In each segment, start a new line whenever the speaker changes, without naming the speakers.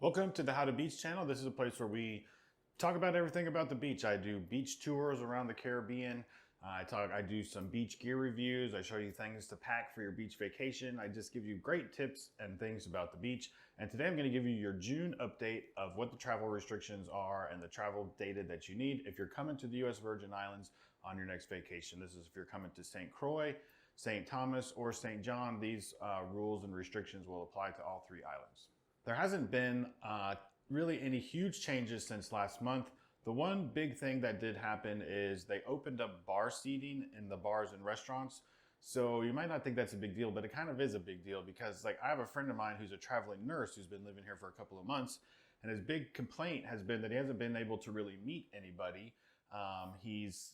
Welcome to the How to Beach channel. This is a place where we talk about everything about the beach. I do beach tours around the Caribbean. I do some beach gear reviews. I show you things to pack for your beach vacation. I just give you great tips and things about the beach. And today I'm going to give you your June update of what the travel restrictions are and the travel data that you need if you're coming to the US Virgin Islands on your next vacation. This is if you're coming to St. Croix, St. Thomas, or St. John. These rules and restrictions will apply to all three islands. There hasn't been really any huge changes since last month. The one big thing that did happen is they opened up bar seating in the bars and restaurants. So you might not think that's a big deal, but it kind of is a big deal because like I have a friend of mine who's a traveling nurse who's been living here for a couple of months, and his big complaint has been that he hasn't been able to really meet anybody. He's,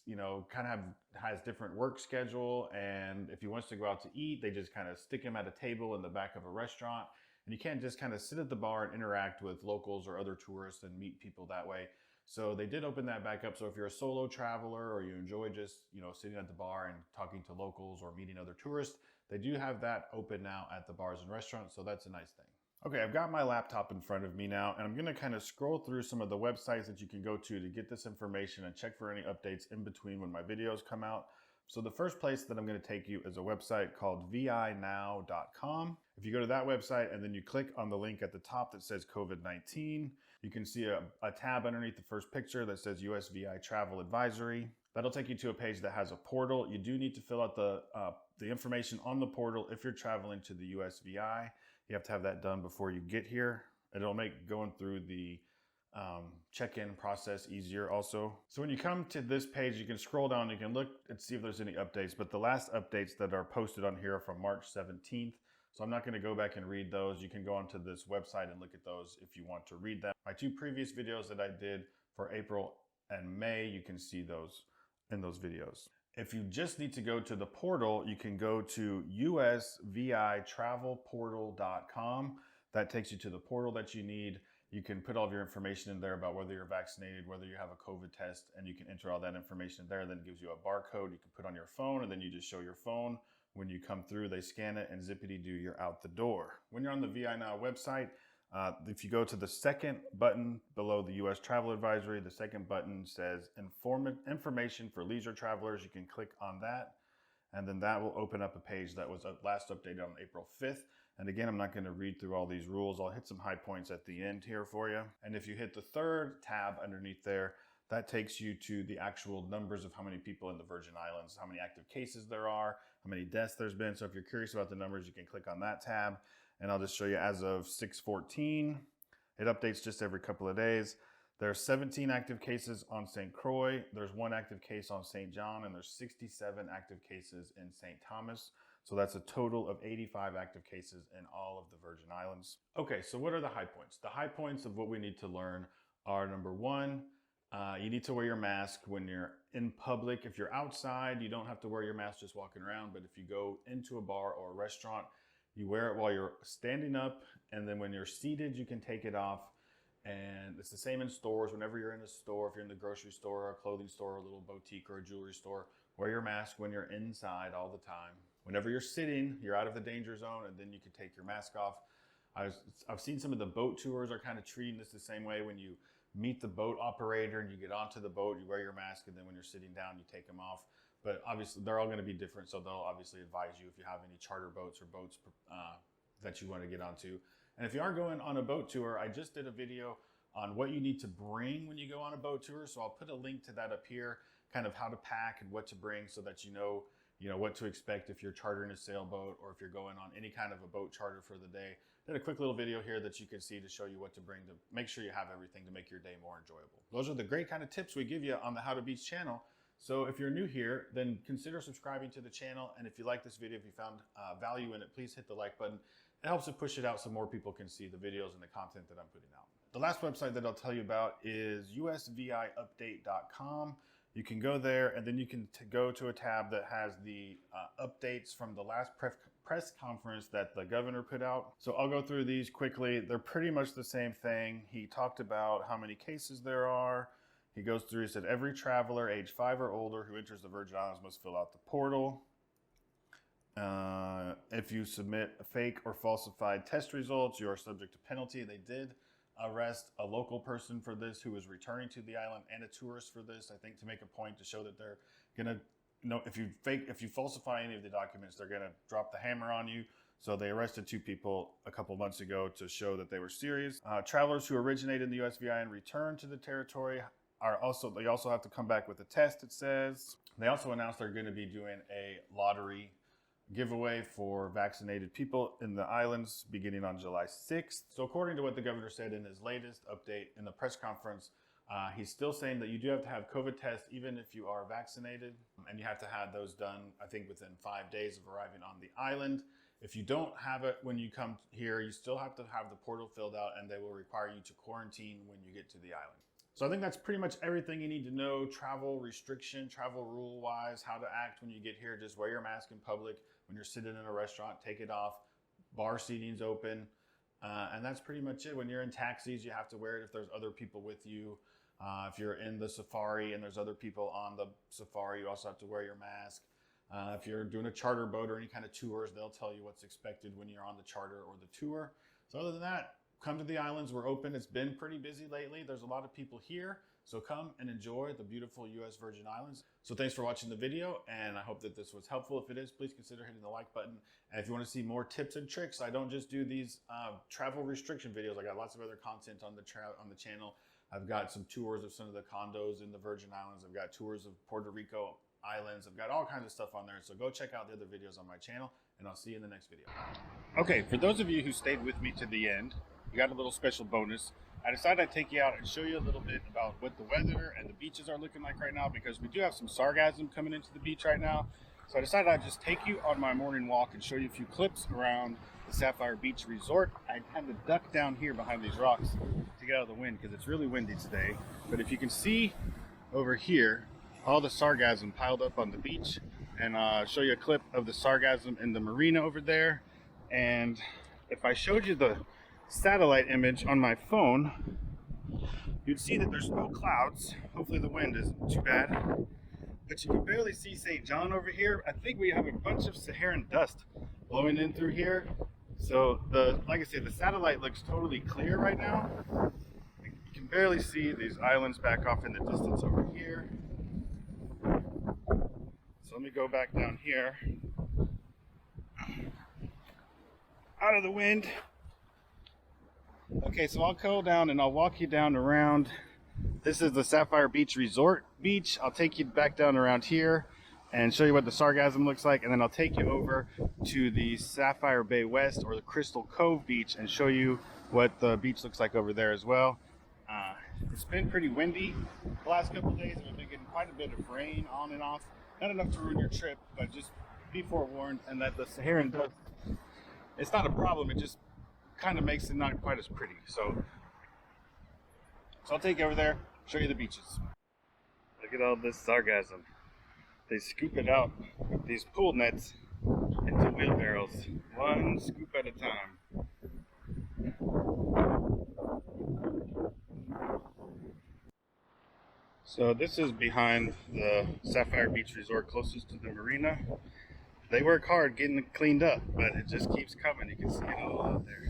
kind of has different work schedule, and if he wants to go out to eat, they just kind of stick him at a table in the back of a restaurant. And you can't just kind of sit at the bar and interact with locals or other tourists and meet people that way. So they did open that back up. So if you're a solo traveler or you enjoy just, sitting at the bar and talking to locals or meeting other tourists, they do have that open now at the bars and restaurants. So that's a nice thing. Okay, I've got my laptop in front of me now, and I'm gonna kind of scroll through some of the websites that you can go to get this information and check for any updates in between when my videos come out. So the first place that I'm going to take you is a website called vinow.com. If you go to that website and then you click on the link at the top that says COVID-19, you can see a tab underneath the first picture that says USVI Travel Advisory. That'll take you to a page that has a portal. You do need to fill out the information on the portal if you're traveling to the USVI. You have to have that done before you get here. It'll make going through the check-in process easier also. So when you come to this page, you can scroll down, you can look and see if there's any updates, but the last updates that are posted on here are from March 17th. So I'm not going to go back and read those. You can go onto this website and look at those if you want to read them. My two previous videos that I did for April and May, you can see those in those videos. If you just need to go to the portal, you can go to USVITravelportal.com. That takes you to the portal that you need. You can put all of your information in there about whether you're vaccinated, whether you have a COVID test, and you can enter all that information there. Then it gives you a barcode you can put on your phone, and then you just show your phone. When you come through, they scan it, and zippity-doo, you're out the door. When you're on the VI Now website, if you go to the second button below the U.S. Travel Advisory, the second button says Information for Leisure Travelers. You can click on that, and then that will open up a page that was last updated on April 5th. And again, I'm not going to read through all these rules. I'll hit some high points at the end here for you. And if you hit the third tab underneath there, that takes you to the actual numbers of how many people in the Virgin Islands, how many active cases there are, how many deaths there's been. So if you're curious about the numbers, you can click on that tab. And I'll just show you as of 6/14. It updates just every couple of days. There's 17 active cases on St. Croix, there's 1 active case on St. John, and there's 67 active cases in St. Thomas. So that's a total of 85 active cases in all of the Virgin Islands. Okay, so what are the high points? The high points of what we need to learn are number 1, you need to wear your mask when you're in public. If you're outside, you don't have to wear your mask just walking around, but if you go into a bar or a restaurant, you wear it while you're standing up, and then when you're seated, you can take it off. And it's the same in stores. Whenever you're in a store, if you're in the grocery store or a clothing store or a little boutique or a jewelry store, wear your mask when you're inside all the time. Whenever you're sitting, you're out of the danger zone, and then you can take your mask off. I've seen some of the boat tours are kind of treating this the same way. When you meet the boat operator and you get onto the boat, you wear your mask, and then when you're sitting down, you take them off. But obviously, they're all going to be different, so they'll obviously advise you if you have any charter boats or boats that you want to get onto. And if you are going on a boat tour, I just did a video on what you need to bring when you go on a boat tour. So I'll put a link to that up here, kind of how to pack and what to bring so that you know what to expect if you're chartering a sailboat or if you're going on any kind of a boat charter for the day. I did a quick little video here that you can see to show you what to bring to make sure you have everything to make your day more enjoyable. Those are the great kind of tips we give you on the How to Beach channel. So if you're new here, then consider subscribing to the channel. And if you like this video, if you found value in it, please hit the like button. It helps to push it out so more people can see the videos and the content that I'm putting out. The last website that I'll tell you about is USVIupdate.com. You can go there, and then you can go to a tab that has the updates from the last press conference that the governor put out. So I'll go through these quickly. They're pretty much the same thing. He talked about how many cases there are. He goes through, he said, every traveler age 5 or older who enters the Virgin Islands must fill out the portal. If you submit fake or falsified test results, you are subject to penalty. They did arrest a local person for this who is returning to the island and a tourist for this, I think, to make a point to show that they're gonna, if you falsify any of the documents, they're gonna drop the hammer on you. So they arrested 2 people a couple months ago to show that they were serious. Travelers who originate in the USVI and return to the territory they also have to come back with a test, it says. They also announced they're going to be doing a lottery giveaway for vaccinated people in the islands beginning on July 6th. So according to what the governor said in his latest update in the press conference, he's still saying that you do have to have COVID tests even if you are vaccinated, and you have to have those done, I think, within 5 days of arriving on the island. If you don't have it when you come here, you still have to have the portal filled out, and they will require you to quarantine when you get to the island. So I think that's pretty much everything you need to know. Travel restriction, travel rule wise, how to act when you get here. Just wear your mask in public. When you're sitting in a restaurant, take it off. Bar seating's open. And that's pretty much it. When you're in taxis, you have to wear it if there's other people with you. If you're in the safari and there's other people on the safari, you also have to wear your mask. If you're doing a charter boat or any kind of tours, they'll tell you what's expected when you're on the charter or the tour. So other than that, come to the islands. We're open. It's been pretty busy lately. There's a lot of people here. So come and enjoy the beautiful U.S. Virgin Islands. So thanks for watching the video, and I hope that this was helpful. If it is, please consider hitting the like button. And if you want to see more tips and tricks, I don't just do these travel restriction videos. I got lots of other content on the channel. I've got some tours of some of the condos in the Virgin Islands. I've got tours of Puerto Rico islands. I've got all kinds of stuff on there. So go check out the other videos on my channel, and I'll see you in the next video. Okay, for those of you who stayed with me to the end, you got a little special bonus. I decided I'd take you out and show you a little bit about what the weather and the beaches are looking like right now, because we do have some sargassum coming into the beach right now. So I decided I'd just take you on my morning walk and show you a few clips around the Sapphire Beach Resort. I had to duck down here behind these rocks to get out of the wind because it's really windy today. But if you can see over here, all the sargassum piled up on the beach, and I'll show you a clip of the sargassum in the marina over there. And if I showed you the satellite image on my phone, you'd see that there's no clouds. Hopefully the wind isn't too bad, but you can barely see St. John over here. I think we have a bunch of Saharan dust blowing in through here. So like I said, the satellite looks totally clear right now. You can barely see these islands back off in the distance over here. So let me go back down here out of the wind. Okay, so I'll go down and I'll walk you down around. This is the Sapphire Beach Resort beach. I'll take you back down around here and show you what the sargassum looks like, and then I'll take you over to the Sapphire Bay West or the Crystal Cove Beach and show you what the beach looks like over there as well. It's been pretty windy the last couple of days. We've been getting quite a bit of rain on and off. Not enough to ruin your trip, but just be forewarned, and that the Saharan dust, it's not a problem, it just kind of makes it not quite as pretty. So I'll take you over there, show you the beaches. Look at all this sargassum. They scoop it out with these pool nets into wheelbarrows, one scoop at a time. So this is behind the Sapphire Beach Resort, closest to the marina. They work hard getting it cleaned up, but it just keeps coming. You can see it all out there.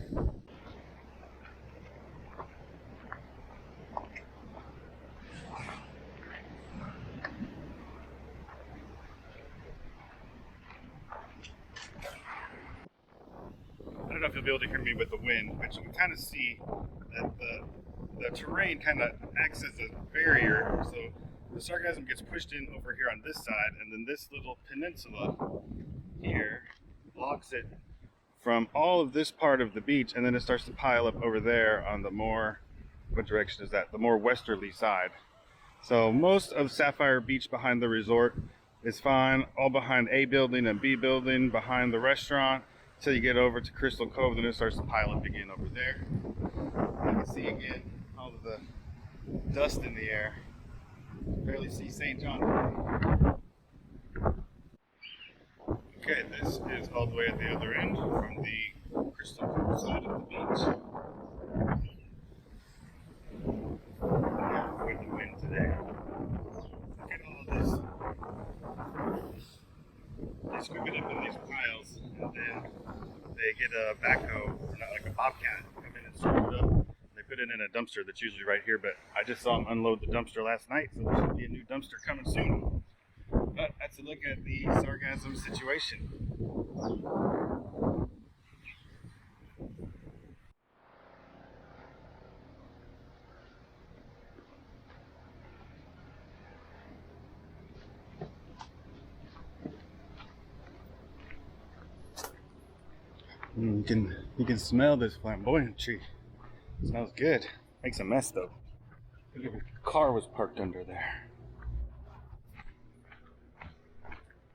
I don't know if you'll be able to hear me with the wind, but you can kind of see that the terrain kind of acts as a barrier. So the sargassum gets pushed in over here on this side, and then this little peninsula here blocks it from all of this part of the beach, and then it starts to pile up over there on the more, what direction is that? The more westerly side. So most of Sapphire Beach behind the resort is fine, all behind A building and B building, behind the restaurant, until you get over to Crystal Cove, then it starts to pile up again over there. You can see again all of the dust in the air. Barely see St. John. Okay, this is all the way at the other end from the Crystal Cove side of the beach. Yeah, with the wind today. Look at all of this. They scoop it up in these piles, and then they get a backhoe, or not like a bobcat, come in and scoop it up. They put it been in a dumpster that's usually right here, but I just saw him unload the dumpster last night, so there should be a new dumpster coming soon. But that's a look at the sargassum situation. You can smell this flamboyant tree. It smells good. Makes a mess though. Look at the car was parked under there.